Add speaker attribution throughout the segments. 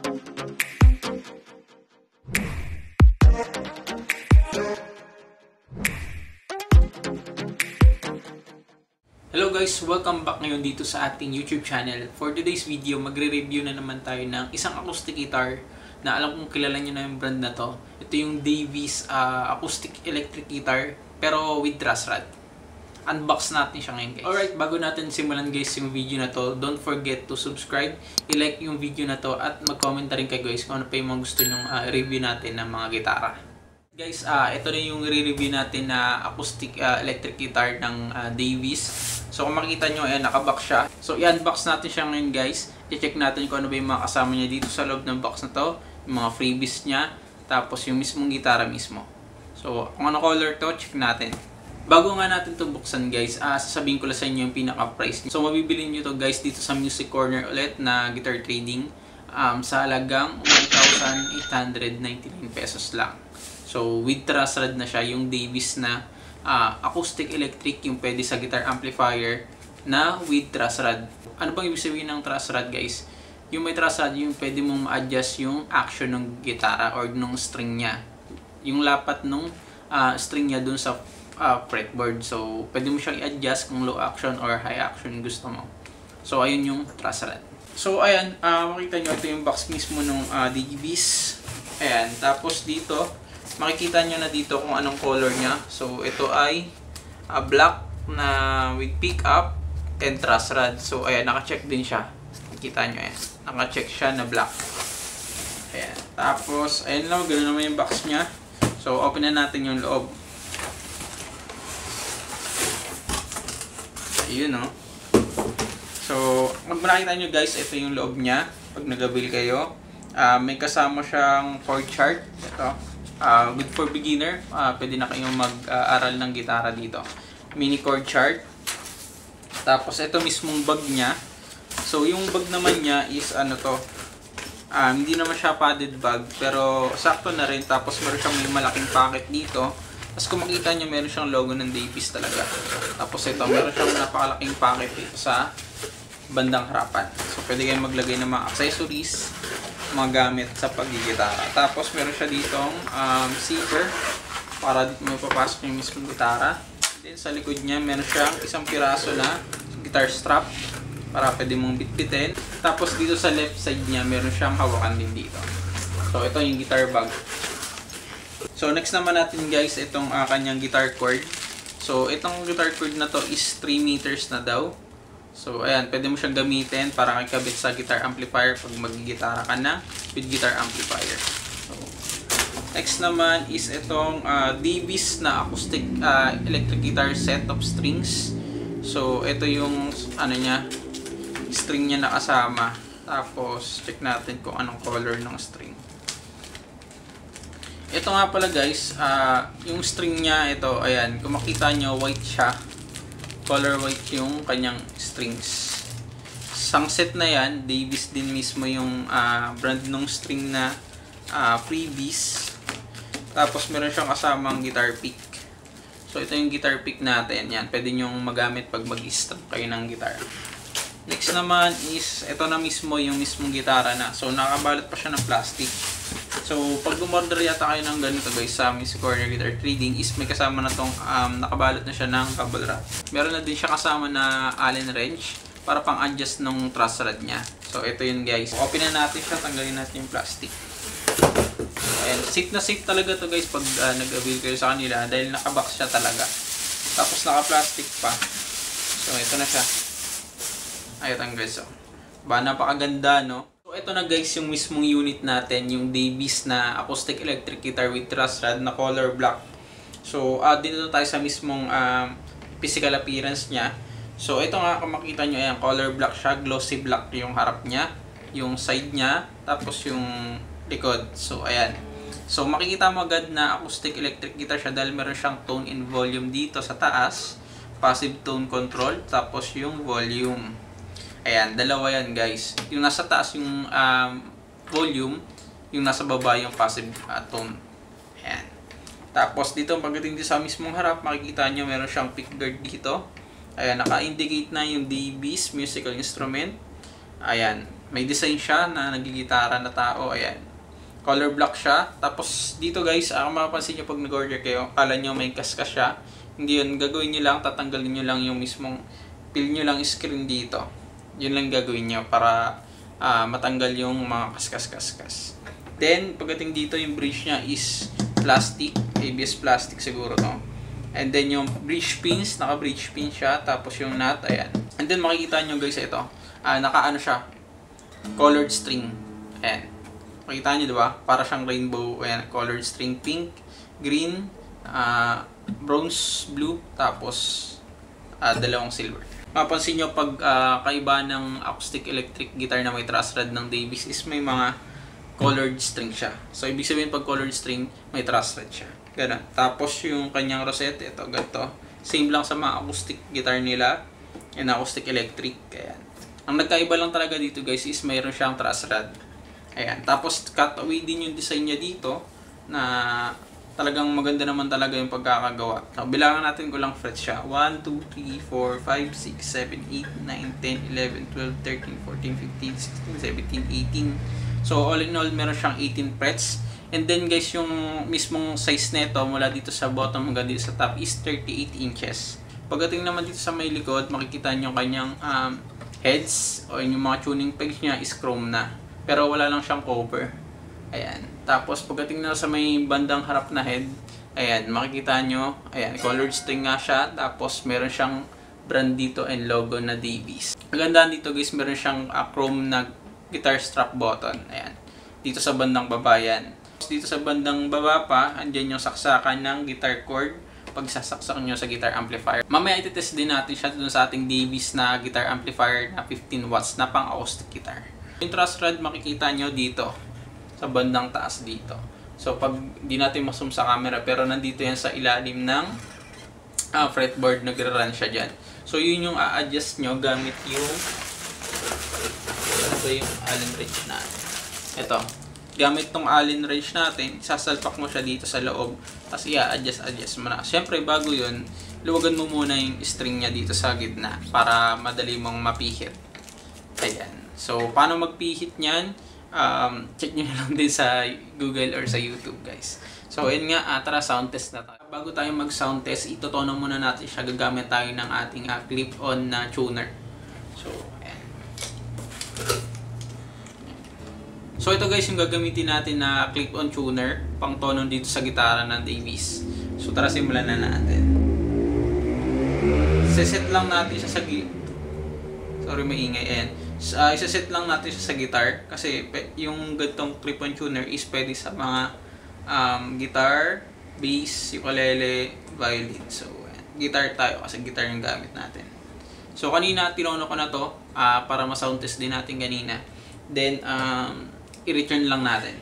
Speaker 1: Hello guys! Welcome back ngayon dito sa ating YouTube channel. For today's video, magre-review na naman tayo ng isang acoustic guitar na alam kong kilala nyo na yung brand na to. Ito yung Davies acoustic electric guitar pero with truss rod. Unbox natin siya ngayon guys. Alright, bago natin simulan guys yung video na to, don't forget to subscribe, i-like yung video na to at mag-comment na rin kayo guys kung ano pa yung mga gusto nyong review natin ng mga gitara. Guys, ito na yung re-review natin na acoustic electric guitar ng Davies. So kung makikita nyo, ayan, nakabox siya. So i-unbox natin siya ngayon guys. I-check natin kung ano ba yung mga kasama niya dito sa loob ng box na to. Yung mga freebies niya. Tapos yung mismong gitara mismo. So kung ano color to, check natin. Bago nga natin ito buksan guys, sasabihin ko lang sa inyo yung pinaka-price. So mabibili nyo to guys dito sa Music Corner ulit na guitar trading. Sa halagang 1,899 pesos lang. So with truss rod na siya, yung Davies na acoustic electric, yung pwede sa guitar amplifier na with truss rod. Ano bang ibig sabihin ng truss rod guys? Yung may truss rod, yung pwede mong ma-adjust yung action ng gitara or nung string niya. Yung lapat nung string niya dun sa fretboard. So pwede mo siyang i-adjust kung low action or high action gusto mo. So ayun yung truss rod. So ayan, makita nyo ito yung box mismo ng Davies. Ayan, tapos dito makikita nyo na dito kung anong color niya. So ito ay black na with pickup and truss rod. So ayan, naka-check din siya. Makikita nyo ayan, naka-check siya na black. Ayan, tapos ayan lang, ganoon naman yung box niya. So open na natin yung loob. Ayun no. So kung nakita nyo guys, ito yung loob niya. Pag nag-avail kayo, may kasama siyang chord chart. Ito. Good for beginner, pwede na kayong mag-aral ng gitara dito. Mini chord chart. Tapos ito mismong bag niya. So yung bag naman niya is ano to, hindi naman siya padded bag pero sakto na rin. Tapos meron siyang may malaking pocket dito. Tapos kung makita nyo, meron siyang logo ng Davies talaga. Tapos ito, meron siyang napakalaking pocket dito sa bandang harapan. So pwede kayong maglagay ng mga accessories, mga gamit sa paggigitara. Tapos meron siya ditong zipper para dito may papasok yung mismong gitara. Then sa likod niya meron siyang isang piraso na guitar strap para pwede mong bitbitin. Tapos dito sa left side niya meron siyang hawakan din dito. So ito yung guitar bag. So next naman natin guys, itong kanyang guitar cord. So itong guitar cord na to is 3 meters na daw. So ayan, pwede mo siyang gamitin para ikabit sa guitar amplifier pag mag-gitara ka na with guitar amplifier. So, next naman is itong Davies na acoustic electric guitar set of strings. So ito yung ano niya, string niya na kasama. Tapos check natin kung anong color ng string. Ito nga pala guys, yung string niya ito, ayan, kung makita nyo, white siya. Color white yung kanyang strings. Sang set na yan, Davies din mismo yung brand ng string na freebies. Tapos meron siyang kasamang guitar pick. So ito yung guitar pick natin. Yan, pwede nyong magamit pag mag-strum kayo ng guitar. Next naman is ito na mismo yung mismong gitara na. So nakabalot pa siya ng plastic. So pag umorder yata kayo ng ganito guys sa Music Corner Guitar Trading is may kasama na tong nakabalot na siya ng bubble wrap. Meron na din siya kasama na Allen wrench para pang adjust ng truss rod niya. So ito yun guys. Open na natin siya, tanggalin natin yung plastic. Ayan, safe na safe talaga to guys pag nag-avail kayo sa kanila dahil nakabox siya talaga. Tapos naka-plastic pa. So ito na siya. Ayun guys. So, napakaganda no. So ito na guys yung mismong unit natin, yung Davies na acoustic electric guitar with truss rod na color black. So dito tayo sa mismong physical appearance niya. So ito nga kung makita nyo, ayan, color black siya, glossy black yung harap niya, yung side niya, tapos yung likod. So ayan. So makikita mo agad na acoustic electric guitar siya dahil meron siyang tone and volume dito sa taas, passive tone control, tapos yung volume. Ayan, dalawa yan guys. Yung nasa taas yung volume, yung nasa baba yung passive tone. Ayan. Tapos dito pagdating sa mismong harap, makikita nyo meron siyang pickguard dito. Ayan, naka-indicate na yung Davies musical instrument. Ayan. May design siya na nagigitara na tao. Ayan. Color black siya. Tapos dito guys, mapapansin nyo pag nag-order kayo, akala nyo may kaskas siya. Hindi yun. Gagawin nyo lang, tatanggalin nyo lang yung mismong, peel nyo lang screen dito. Yun lang gagawin nyo para matanggal yung mga kaskas-kaskas. Then, pagdating dito, yung bridge niya is plastic. ABS plastic siguro to. And then yung bridge pins, naka-bridge pin siya. Tapos yung nut, ayan. And then makikita nyo guys ito. Naka-ano siya, colored string. Ayan. Makikita nyo diba? Para siyang rainbow. Ayan, colored string. Pink, green, bronze, blue. Tapos dalawang silver. Mapansin nyo pag kaiba ng acoustic electric guitar na may truss rod ng Davies is may mga colored string siya. So ibig sabihin pag colored string, may truss rod siya. Ganun. Tapos yung kanyang rosette, ito, ganito. Same lang sa mga acoustic guitar nila and acoustic electric. Ayan. Ang nagkaiba lang talaga dito guys is mayroon siyang truss rod. Ayan. Tapos cutaway din yung design niya dito na talagang maganda naman talaga yung pagkakagawa. So, bilangan natin ko lang frets siya. 1, 2, 3, 4, 5, 6, 7, 8, 9, 10, 11, 12, 13, 14, 15, 16, 17, 18. So all in all, meron siyang 18 frets. And then guys, yung mismong size nito mula dito sa bottom hanggang dito sa top is 38 inches. Pagdating naman dito sa may likod, makikita nyo kanyang heads o yung mga tuning pegs niya is chrome na. Pero wala lang siyang cover. Ayan. Tapos pagdating na sa may bandang harap na head, ayan, makikita nyo, ayan, colored string nga siya. Tapos meron siyang brand dito and logo na Davies. Magandaan dito guys, meron siyang chrome na guitar strap button. Ayan. Dito sa bandang baba yan. Dito sa bandang baba pa, andyan yung saksakan ng guitar cord pag sasaksak nyo sa guitar amplifier. Mamaya ititest din natin siya dun sa ating Davies na guitar amplifier na 15 watts na pang acoustic guitar. Yung truss rod makikita nyo dito sa bandang taas dito. So pag di natin masum sa camera, pero nandito yan sa ilalim ng fretboard, nagre-run siya dyan. So yun yung a-adjust nyo gamit yung ano ba yung Allen wrench natin. Ito. Gamit tong Allen wrench natin, sasalpak mo siya dito sa loob. Tapos i-adjust mo na. Siyempre, bago yun, luwagan mo muna yung string niya dito sa gitna para madali mong mapihit. Ayan. So, paano magpihit niyan? Check nyo na lang din sa Google or sa YouTube, guys. So, yun nga, tara sound test na tayo. Bago tayo mag sound test, itotono muna natin siya. Gagamit tayo ng ating clip-on na tuner. So, ayan. So ito guys yung gagamitin natin na clip-on tuner pang tono dito sa gitara ng Davies. So tara simulan na natin. Iseset lang natin siya sa sorry maingay yan. Iseset lang natin siya sa guitar kasi yung ganitong clip-on tuner is pwede sa mga guitar, bass, ukulele, violin. So guitar tayo kasi guitar yung gamit natin. So kanina tinono ko na to para ma-sound test din natin kanina. Then i-return lang natin.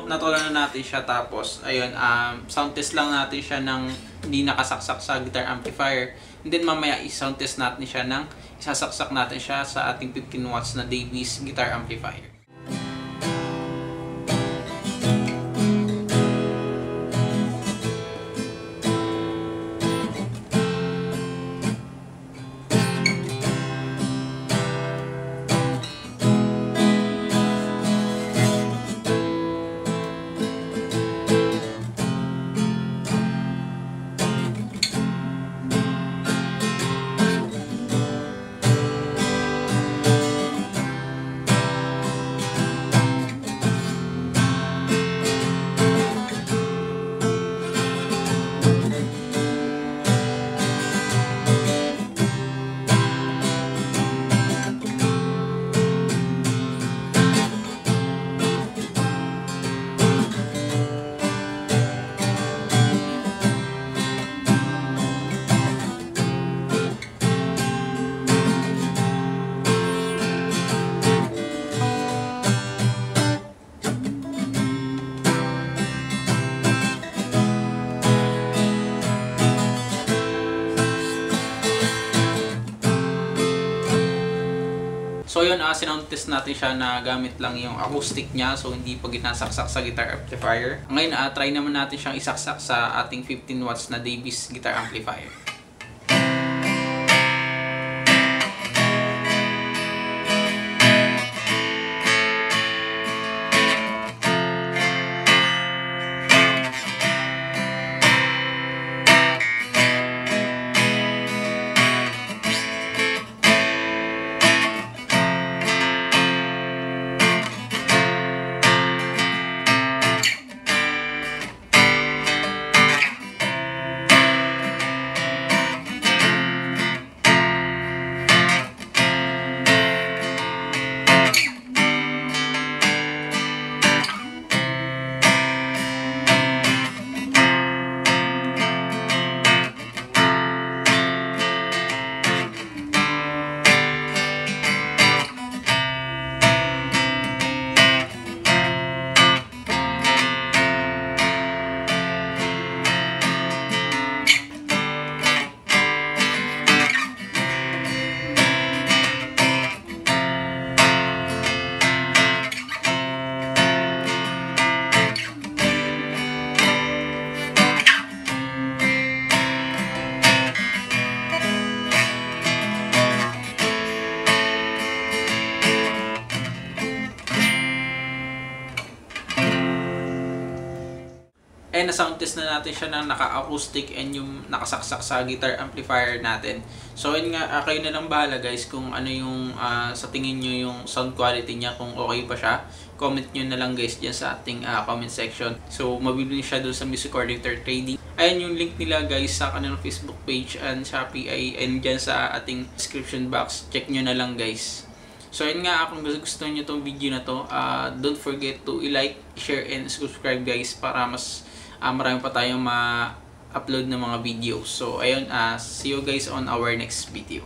Speaker 1: Natulan na natin siya tapos ayun, sound test lang natin siya ng hindi nakasaksak sa guitar amplifier. And then mamaya i-sound test natin siya ng isasaksak natin siya sa ating 15 watts na Davies guitar amplifier. So yun, sinound test natin siya na gamit lang yung acoustic niya. So hindi pa ginasaksak sa guitar amplifier. Ngayon, try naman natin siyang isaksak sa ating 15 watts na Davies guitar amplifier. Na-sound test na natin siya ng naka-acoustic and yung nakasaksak sa guitar amplifier natin. So yun nga, kayo na lang bahala guys kung ano yung sa tingin nyo yung sound quality niya, kung okay pa siya. Comment nyo na lang guys dyan sa ating comment section. So mabibili siya doon sa Music Collector Trading. Ayan yung link nila guys sa kanilang Facebook page and Shopee and dyan sa ating description box. Check nyo na lang guys. So yun nga, kung gusto nyo itong video na to, don't forget to i-like, share, and subscribe guys para mas marami pa tayong ma-upload ng mga videos. So ayun, see you guys on our next video.